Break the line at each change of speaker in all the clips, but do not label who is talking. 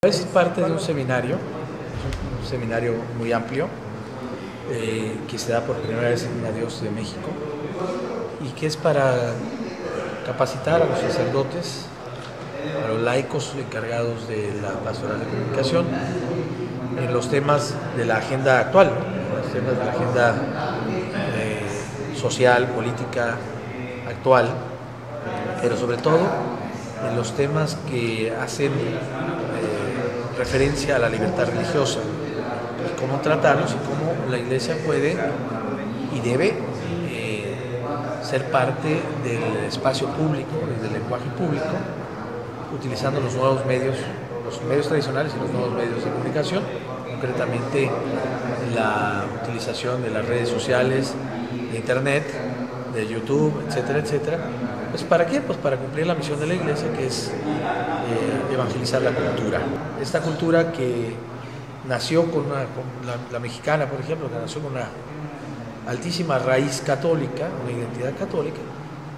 Es parte de un seminario muy amplio que se da por primera vez en una diócesis de México y que es para capacitar a los sacerdotes, a los laicos encargados de la pastoral de comunicación en los temas de la agenda actual, ¿no? Los temas de la agenda social, política actual, pero sobre todo en los temas que hacen referencia a la libertad religiosa, y cómo tratarlos y cómo la Iglesia puede y debe ser parte del espacio público, del lenguaje público, utilizando los nuevos medios tradicionales y los nuevos medios de comunicación, concretamente la utilización de las redes sociales, de Internet, de YouTube, etcétera, etcétera. Pues ¿para qué? Pues para cumplir la misión de la Iglesia, que es evangelizar la cultura. Esta cultura que nació con la mexicana, por ejemplo, que nació con una altísima raíz católica, una identidad católica,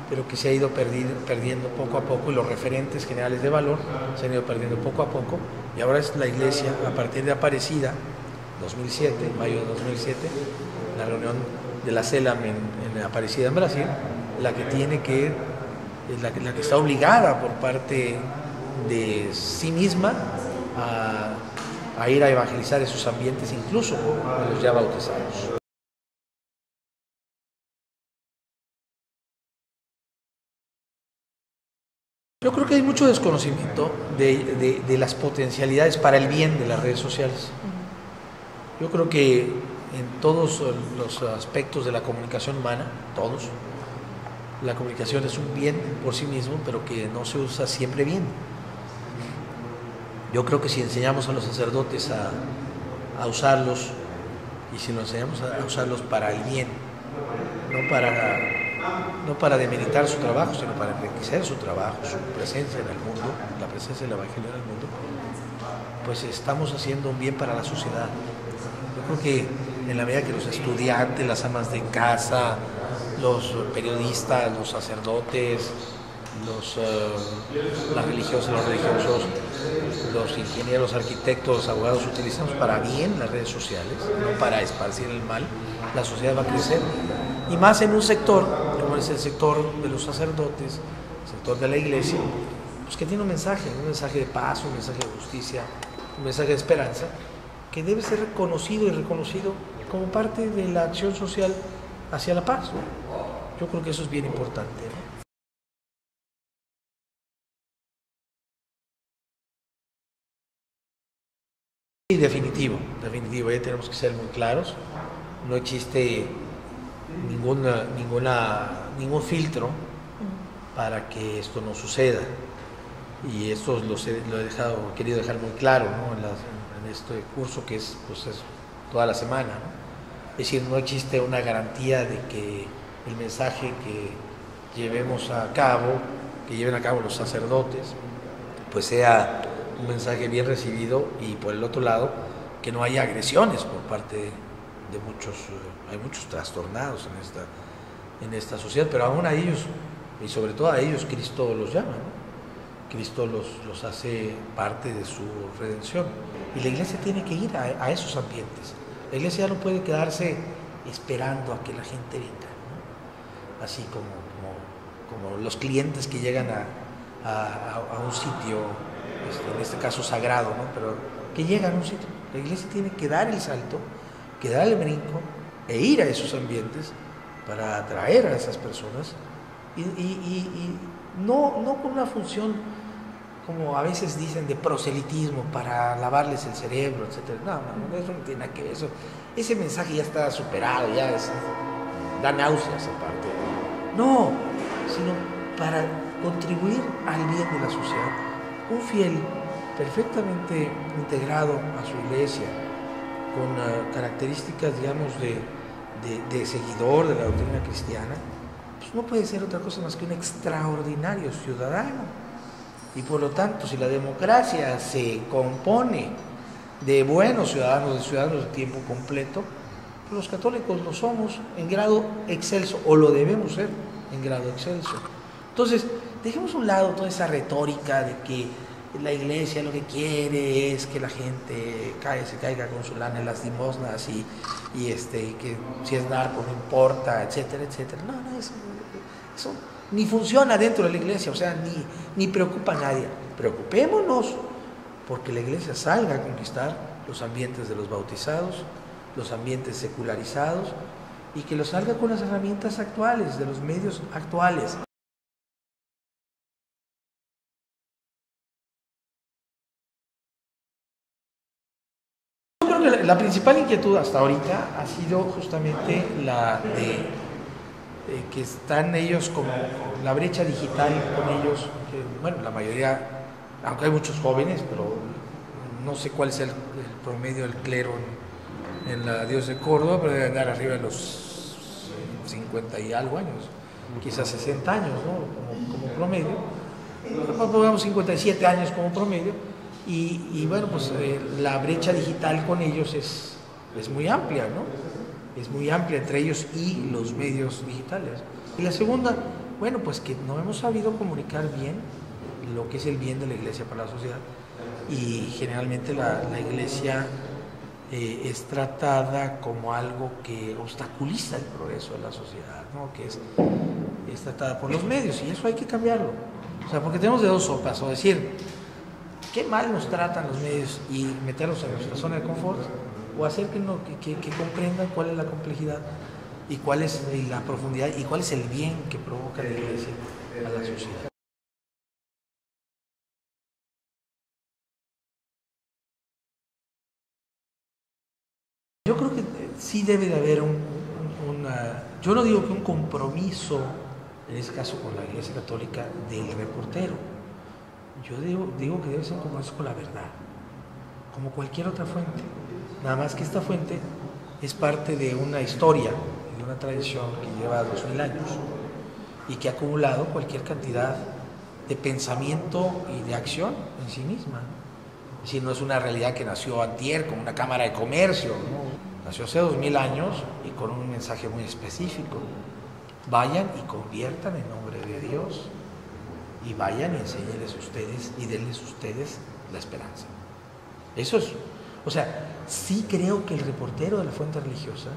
pero que se ha ido perdiendo poco a poco, y los referentes generales de valor se han ido perdiendo poco a poco, y ahora es la Iglesia, a partir de Aparecida, 2007, mayo de 2007, la reunión de la CELAM en Aparecida, en Brasil, la que está obligada por parte de sí misma a ir a evangelizar esos ambientes, incluso a los ya bautizados. Yo creo que hay mucho desconocimiento de las potencialidades para el bien de las redes sociales. Yo creo que en todos los aspectos de la comunicación humana, todos, la comunicación es un bien por sí mismo, pero que no se usa siempre bien. Yo creo que si enseñamos a los sacerdotes a usarlos, y si los enseñamos a usarlos para el bien, no para demeritar su trabajo, sino para enriquecer su trabajo, su presencia en el mundo, la presencia del Evangelio en el mundo, pues estamos haciendo un bien para la sociedad. Yo creo que en la medida que los estudiantes, las amas de casa, los periodistas, los sacerdotes, los religiosos, los ingenieros, arquitectos, abogados, utilizamos para bien las redes sociales, no para esparcir el mal, la sociedad va a crecer. Y más en un sector, como es el sector de los sacerdotes, el sector de la Iglesia, pues que tiene un mensaje de paz, un mensaje de justicia, un mensaje de esperanza, que debe ser reconocido y reconocido como parte de la acción social hacia la paz, ¿no? Yo creo que eso es bien importante, ¿no? Sí, definitivo, ya tenemos que ser muy claros. No existe ningún filtro para que esto no suceda. Y esto lo he querido dejar muy claro, ¿no? en este curso que es toda la semana, ¿no? Es decir, no existe una garantía de que el mensaje que lleven a cabo los sacerdotes, pues sea un mensaje bien recibido, y por el otro lado, que no haya agresiones por parte de muchos. Hay muchos trastornados en esta sociedad, pero aún a ellos, y sobre todo a ellos, Cristo los llama, ¿no? Cristo los hace parte de su redención, y la Iglesia tiene que ir a esos ambientes. La Iglesia ya no puede quedarse esperando a que la gente venga, ¿no? Así como los clientes que llegan a un sitio, en este caso sagrado, ¿no? Pero que llegan a un sitio. La Iglesia tiene que dar el salto, que dar el brinco e ir a esos ambientes para atraer a esas personas, y no con una función, como a veces dicen, de proselitismo para lavarles el cerebro, etc. No, eso no tiene nada que ver. Ese mensaje ya está superado, da náuseas aparte. No, sino para contribuir al bien de la sociedad. Un fiel perfectamente integrado a su Iglesia, con características, digamos, de seguidor de la doctrina cristiana, pues no puede ser otra cosa más que un extraordinario ciudadano. Y por lo tanto, si la democracia se compone de buenos ciudadanos, de ciudadanos de tiempo completo, pues los católicos lo somos en grado excelso, o lo debemos ser en grado excelso. Entonces, dejemos a un lado toda esa retórica de que la iglesia lo que quiere es que la gente se caiga con su lana en las limosnas y que si es narco no importa, etcétera, etcétera. No, eso ni funciona dentro de la iglesia, o sea, ni preocupa a nadie. Preocupémonos porque la iglesia salga a conquistar los ambientes de los bautizados, los ambientes secularizados, y que lo salga con las herramientas actuales, de los medios actuales. Yo creo que la principal inquietud hasta ahorita ha sido justamente la de que están ellos como la brecha digital con ellos, que, bueno, la mayoría, aunque hay muchos jóvenes, pero no sé cuál es el promedio del clero en la diócesis de Córdoba, pero debe andar arriba de los 50 y algo años, quizás 60 años, ¿no? como promedio, pongamos 57 años como promedio, y bueno, pues la brecha digital con ellos es muy amplia, ¿no? Es muy amplia entre ellos y los medios digitales. Y la segunda, bueno, pues que no hemos sabido comunicar bien lo que es el bien de la iglesia para la sociedad, y generalmente la iglesia es tratada como algo que obstaculiza el progreso de la sociedad, ¿no? Que es tratada por los medios, y eso hay que cambiarlo. O sea, porque tenemos de dos sopas, o decir, qué mal nos tratan los medios y meterlos en nuestra zona de confort, o hacer que comprendan cuál es la complejidad y cuál es la profundidad y cuál es el bien que provoca la iglesia a la sociedad. Yo creo que sí debe de haber yo no digo que un compromiso, en este caso con la Iglesia Católica, del reportero. Yo digo que debe ser un compromiso con la verdad, como cualquier otra fuente. Nada más que esta fuente es parte de una historia, de una tradición que lleva 2000 años y que ha acumulado cualquier cantidad de pensamiento y de acción en sí misma. Es decir, no es una realidad que nació antier como una cámara de comercio, ¿no? Nació hace 2000 años y con un mensaje muy específico. Vayan y conviertan en nombre de Dios, y vayan y enséñenles ustedes y denles ustedes la esperanza. Eso es, o sea, sí creo que el reportero de la fuente religiosa,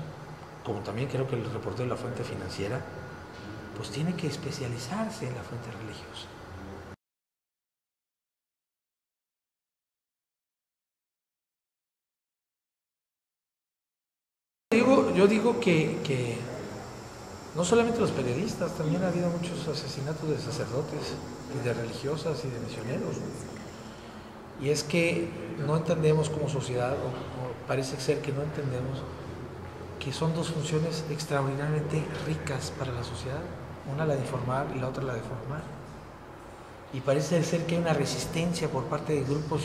como también creo que el reportero de la fuente financiera, pues tiene que especializarse en la fuente religiosa. Yo digo que no solamente los periodistas, también ha habido muchos asesinatos de sacerdotes y de religiosas y de misioneros. Y es que no entendemos como sociedad, o parece ser que no entendemos, que son dos funciones extraordinariamente ricas para la sociedad. Una la de informar y la otra la de formar. Y parece ser que hay una resistencia por parte de grupos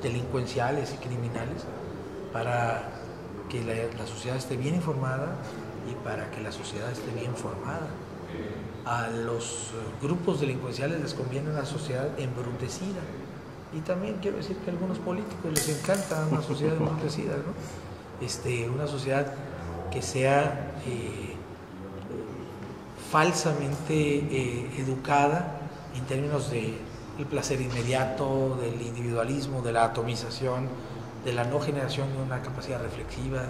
delincuenciales y criminales para que la sociedad esté bien informada y para que la sociedad esté bien formada. A los grupos delincuenciales les conviene una sociedad embrutecida, y también quiero decir que a algunos políticos les encanta una sociedad embrutecida, ¿no? Una sociedad que sea falsamente educada en términos del placer inmediato, del individualismo, de la atomización, de la no generación de una capacidad reflexiva.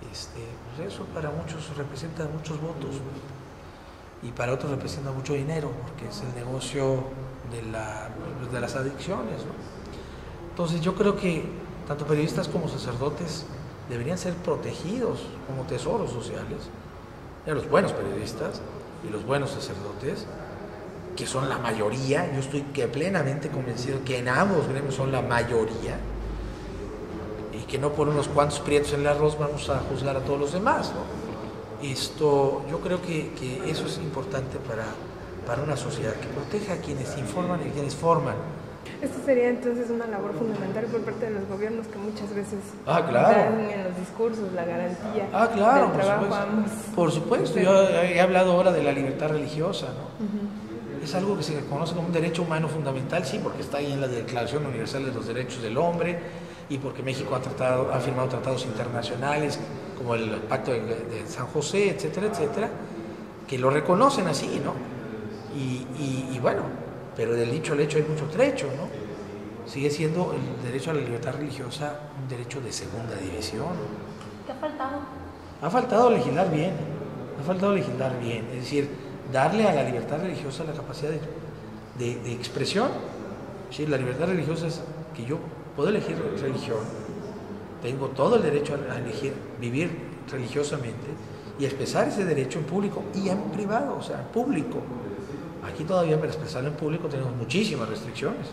Pues eso para muchos representa muchos votos, ¿no? Y para otros representa mucho dinero, porque es el negocio de las adicciones, ¿no? Entonces yo creo que tanto periodistas como sacerdotes deberían ser protegidos como tesoros sociales. Los buenos periodistas y los buenos sacerdotes, que son la mayoría, yo estoy plenamente convencido que en ambos gremios son la mayoría, y que no por unos cuantos prietos en el arroz vamos a juzgar a todos los demás, ¿no? Yo creo que eso es importante para una sociedad, que proteja a quienes informan y a quienes forman.
Esto sería entonces una labor fundamental por parte de los gobiernos, que muchas veces
claro,
dan en los discursos la garantía
claro,
del trabajo a ambos.
Por supuesto, yo he hablado ahora de la libertad religiosa, ¿no? Es algo que se reconoce como un derecho humano fundamental, sí, porque está ahí en la Declaración Universal de los Derechos del Hombre, y porque México ha firmado tratados internacionales como el Pacto de San José, etcétera, etcétera, que lo reconocen así, ¿no? Y bueno, pero del dicho al hecho hay mucho trecho, ¿no? Sigue siendo el derecho a la libertad religiosa un derecho de segunda división.
¿Qué ha faltado?
Ha faltado legislar bien, es decir, darle a la libertad religiosa la capacidad de expresión. Sí, la libertad religiosa es que yo puedo elegir religión, tengo todo el derecho a elegir vivir religiosamente y expresar ese derecho en público y en privado, o sea, en público. Aquí todavía para expresarlo en público tenemos muchísimas restricciones,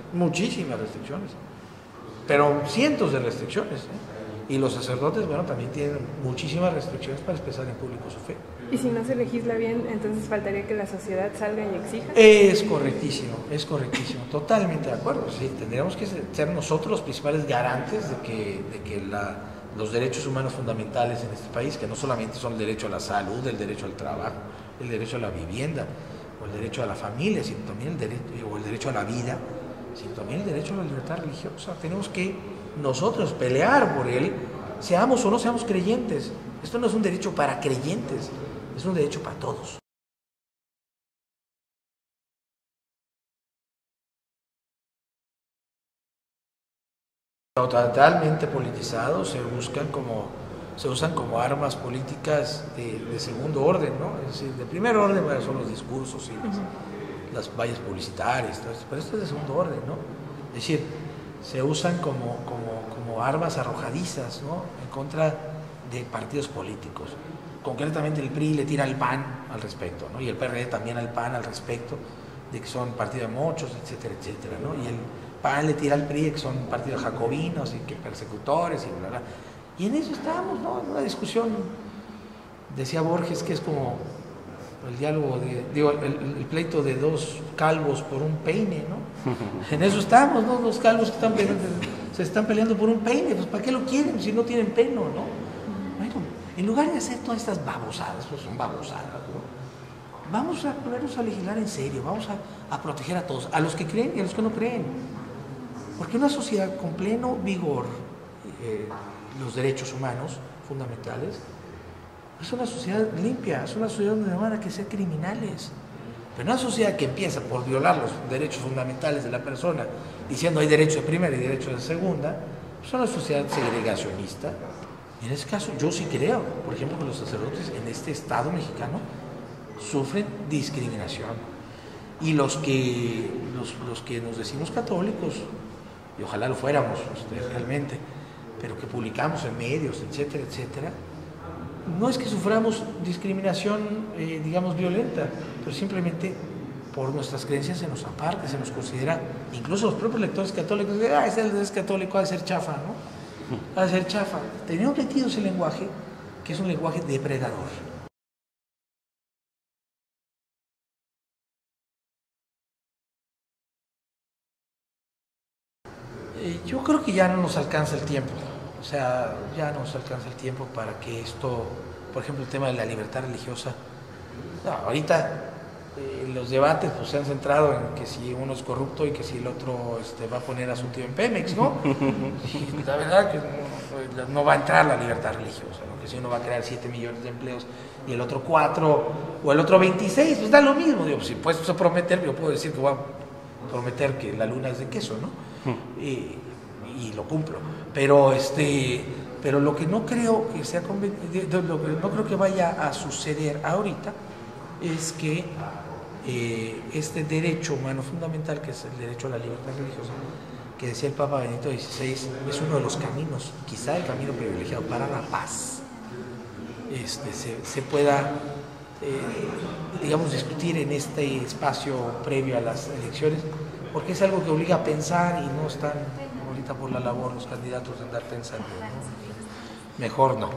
pero cientos de restricciones, ¿eh? Y los sacerdotes, bueno, también tienen muchísimas restricciones para expresar en público su fe.
Y si no se legisla bien, entonces faltaría que la sociedad salga y exija.
Es correctísimo, totalmente de acuerdo. Sí, tendríamos que ser nosotros los principales garantes de que los derechos humanos fundamentales en este país, que no solamente son el derecho a la salud, el derecho al trabajo, el derecho a la vivienda, o el derecho a la familia, sino también el derecho a la vida, sino también el derecho a la libertad religiosa. Tenemos que nosotros pelear por él, seamos o no seamos creyentes. Esto no es un derecho para creyentes, es un derecho para todos. Totalmente politizados, se usan como armas políticas de segundo orden, ¿no? Es decir, de primer orden son los discursos y las vallas publicitarias, todo esto, pero esto es de segundo orden, ¿no? Es decir, se usan como armas arrojadizas, ¿no? En contra de partidos políticos. Concretamente el PRI le tira al PAN al respecto, ¿no? Y el PRD también al PAN al respecto de que son partido de mochos, etcétera, etcétera, ¿no? Y el PAN le tira al PRI que son partidos jacobinos y que persecutores y bla, bla. Y en eso estamos, ¿no? En una discusión, decía Borges, que es como el diálogo el pleito de dos calvos por un peine, ¿no? En eso estamos, ¿no? Dos calvos que se están peleando por un peine, pues ¿para qué lo quieren si no tienen pelo, no? Bueno, en lugar de hacer todas estas babosadas, pues son babosadas, ¿no? Vamos a ponernos a legislar en serio, vamos a proteger a todos, a los que creen y a los que no creen. Porque una sociedad con pleno vigor, los derechos humanos fundamentales, es una sociedad limpia, es una sociedad donde no van a que ser criminales. Pero una sociedad que empieza por violar los derechos fundamentales de la persona, diciendo hay derecho de primera y derecho de segunda, es una sociedad segregacionista. Y en ese caso yo sí creo, por ejemplo, que los sacerdotes en este Estado mexicano sufren discriminación. Y los que nos decimos católicos, y ojalá lo fuéramos realmente, pero que publicamos en medios, etcétera, etcétera, no es que suframos discriminación, digamos, violenta, pero simplemente por nuestras creencias se nos aparta, se nos considera, incluso los propios lectores católicos, ese es católico, ha de ser chafa, ¿no? Ha de ser chafa. Tenemos metido ese lenguaje, que es un lenguaje depredador. Yo creo que ya no nos alcanza el tiempo, o sea, ya no nos alcanza el tiempo para que esto, por ejemplo, el tema de la libertad religiosa, no, ahorita los debates pues, se han centrado en que si uno es corrupto y que si el otro va a poner a su tío en Pemex, ¿no? Y la verdad que no va a entrar la libertad religiosa, ¿no? Que si uno va a crear 7 millones de empleos y el otro 4 o el otro 26, pues da lo mismo, digo, si puedes prometer, yo puedo decir que voy a prometer que la luna es de queso, ¿no? Y lo cumplo, pero lo que no creo que sea lo que no creo que vaya a suceder ahorita es que este derecho humano fundamental, que es el derecho a la libertad religiosa, que decía el Papa Benedicto XVI, es uno de los caminos, quizá el camino privilegiado para la paz, se pueda digamos discutir en este espacio previo a las elecciones, porque es algo que obliga a pensar y no están ahorita por la labor los candidatos de andar pensando, ¿no? Mejor no.